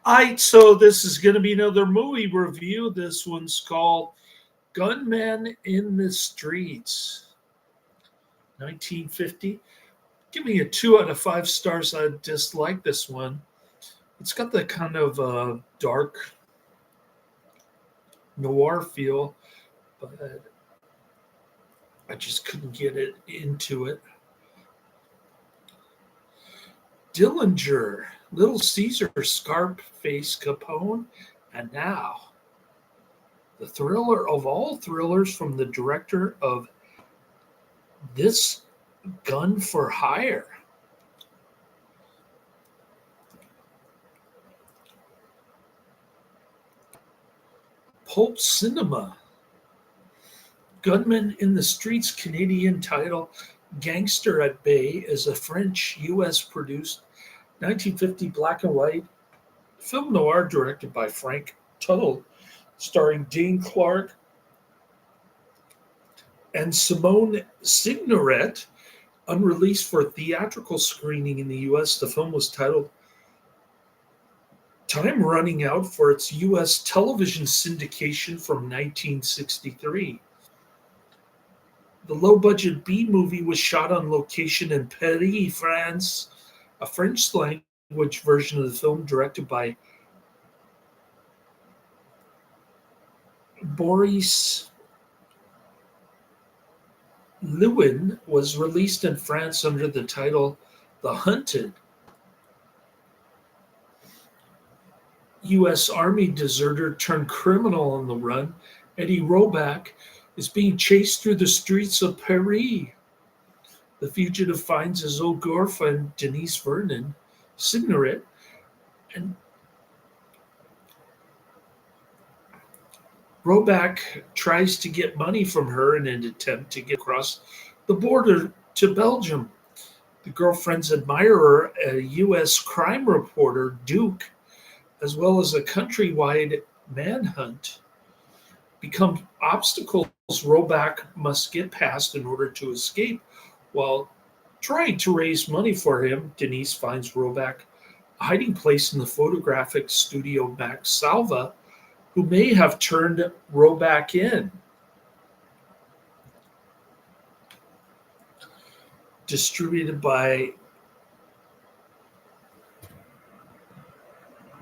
Alright, so this is going to be another movie review. This one's called Gunman in the Streets, 1950. Give me a 2 out of 5 stars. I dislike this one. It's got the kind of dark noir feel, but I just couldn't get it into it. Dillinger, Little Caesar, Scarface, Capone, and now the thriller of all thrillers from the director of This Gun for Hire. Pulp Cinema. Gunman in the Streets Canadian title. Gangster at Bay is a French US produced 1950 black and white film noir directed by Frank Tuttle, starring Dane Clark and Simone Signoret. Unreleased for theatrical screening in the US, the film was titled Time Running Out for its US television syndication from 1963. The low-budget B movie was shot on location in Paris, France. A French-language version of the film, directed by Boris Lewin, was released in France under the title The Hunted. U.S. Army deserter turned criminal on the run, Eddie Roback, is being chased through the streets of Paris. The fugitive finds his old girlfriend, Denise Vernon, Signoret, and Roback tries to get money from her in an attempt to get across the border to Belgium. The girlfriend's admirer, a U.S. crime reporter, Duke, as well as a countrywide manhunt, become obstacles Roback must get past in order to escape. While trying to raise money for him, Denise finds Roback a hiding place in the photographic studio Max Salva, who may have turned Roback in. Distributed by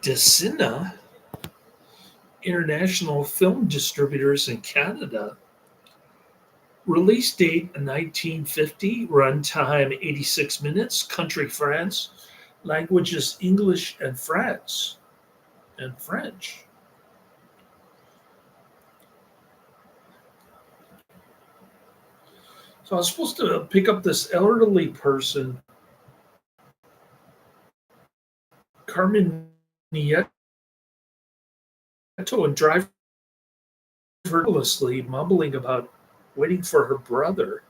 Decina International Film Distributors in Canada. Release date 1950, runtime 86 minutes, country France, languages English and French. So I was supposed to pick up this elderly person, Carmen Nieto, and drive her endlessly, mumbling about waiting for her brother,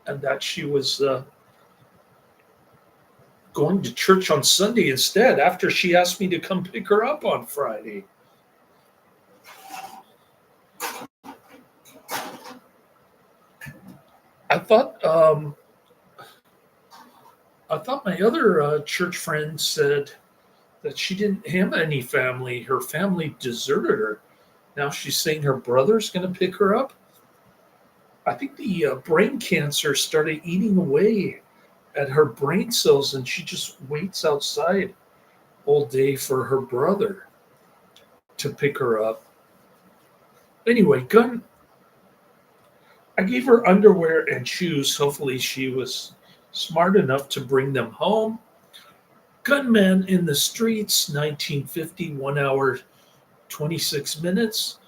and that she was going to church on Sunday instead after she asked me to come pick her up on Friday. I thought my other church friend said that she didn't have any family. Her family deserted her. Now she's saying her brother's going to pick her up. I think the brain cancer started eating away at her brain cells, and she just waits outside all day for her brother to pick her up. Anyway, I gave her underwear and shoes. Hopefully she was smart enough to bring them home. Gunman in the Streets, 1950, 1 hour, 26 minutes.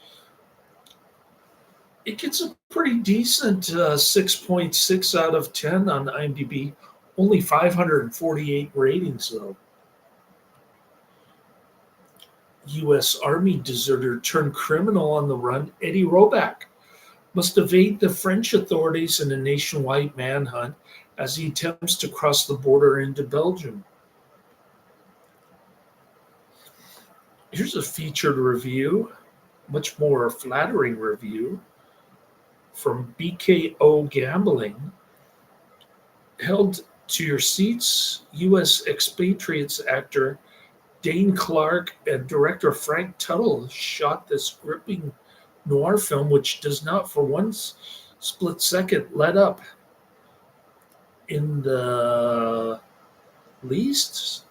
It gets a pretty decent 6.6 out of 10 on IMDb. Only 548 ratings, though. U.S. Army deserter turned criminal on the run, Eddie Roback, must evade the French authorities in a nationwide manhunt as he attempts to cross the border into Belgium. Here's a featured review, much more flattering review, from BKO Gambling. Held to your seats, U.S. expatriates actor Dane Clark and director Frank Tuttle shot this gripping noir film, which does not for one split second let up in the least,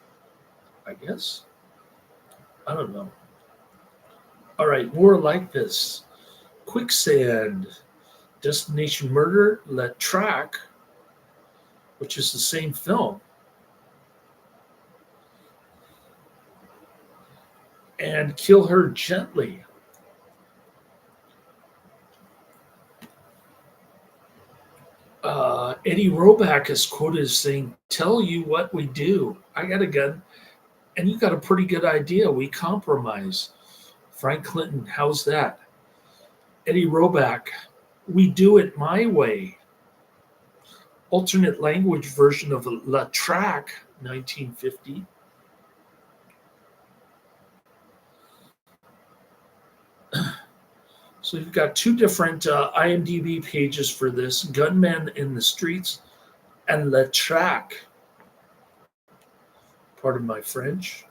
I guess. I don't know. All right, more like this. Quicksand, Destination Murder, La Traque, which is the same film, and Kill Her Gently. Eddie Roback is quoted as saying, "Tell you what we do. I got a gun, and you got a pretty good idea. We compromise." Frank Clinton, how's that? Eddie Roback, we do it my way. Alternate language version of La Traque, 1950. So you've got two different IMDb pages for this: Gunman in the Streets and La Traque. Pardon my French.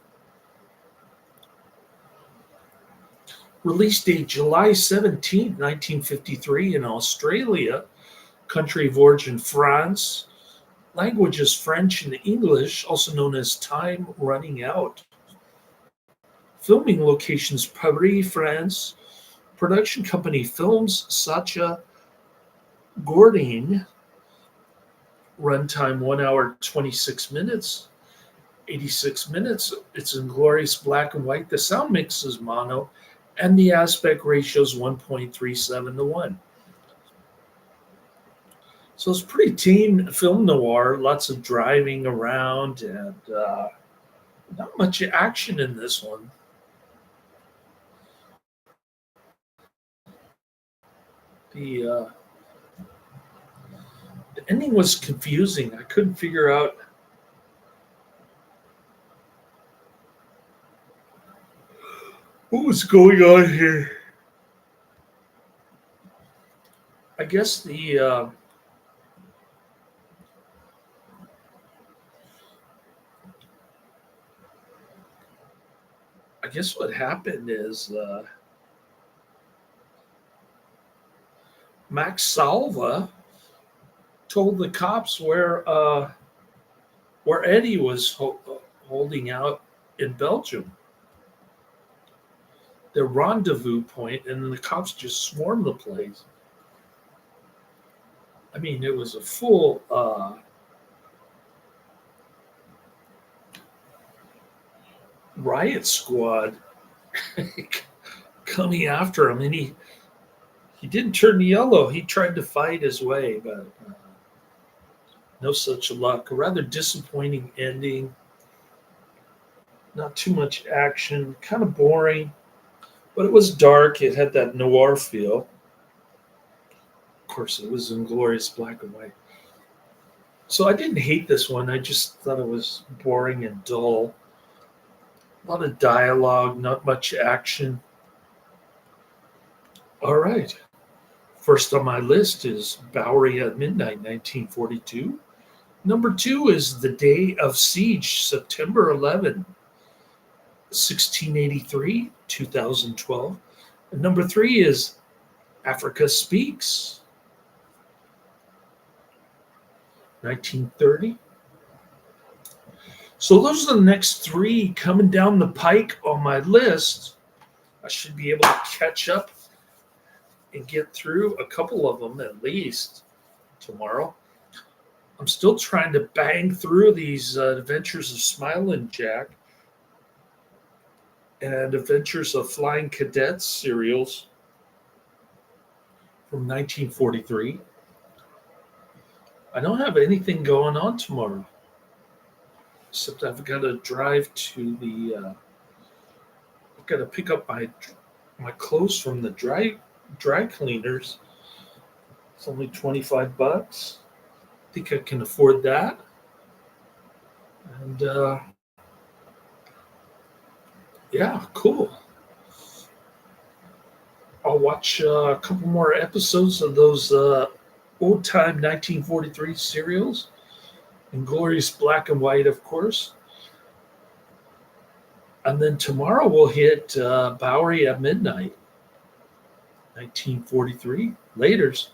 Release date July 17th, 1953 in Australia. Country of origin France. Language is French and English, also known as Time Running Out. Filming locations Paris, France. Production company Films Sacha Gordine. Runtime 1 hour 26 minutes. 86 minutes. It's in glorious black and white. The sound mix is mono, and the aspect ratio is 1.37 to 1. So it's pretty tame film noir. Lots of driving around and not much action in this one. The ending was confusing. I couldn't figure out what was going on here. I guess what happened is Max Salva told the cops where Eddie was holding out in Belgium, their rendezvous point, and the cops just swarmed the place. I mean, it was a full riot squad coming after him, and he didn't turn yellow. He tried to fight his way, but no such luck. A rather disappointing ending. Not too much action. Kind of boring, but it was dark. It had that noir feel. Of course, it was in glorious black and white. So I didn't hate this one. I just thought it was boring and dull. A lot of dialogue, not much action. All right. First on my list is Bowery at Midnight, 1942. Number 2 is The Day of Siege, September 11, 1683, 2012. And number 3 is Africa Speaks, 1930. So those are the next 3 coming down the pike on my list. I should be able to catch up and get through a couple of them at least tomorrow. I'm still trying to bang through these Adventures of Smiling Jack and Adventures of Flying Cadets serials from 1943. I don't have anything going on tomorrow, except I've got to drive to I've got to pick up my clothes from the dry cleaners. It's only $25. I think I can afford that. And yeah, cool. I'll watch a couple more episodes of those old time 1943 serials in glorious black and white, of course. And then tomorrow we'll hit Bowery at midnight, 1943. Laters.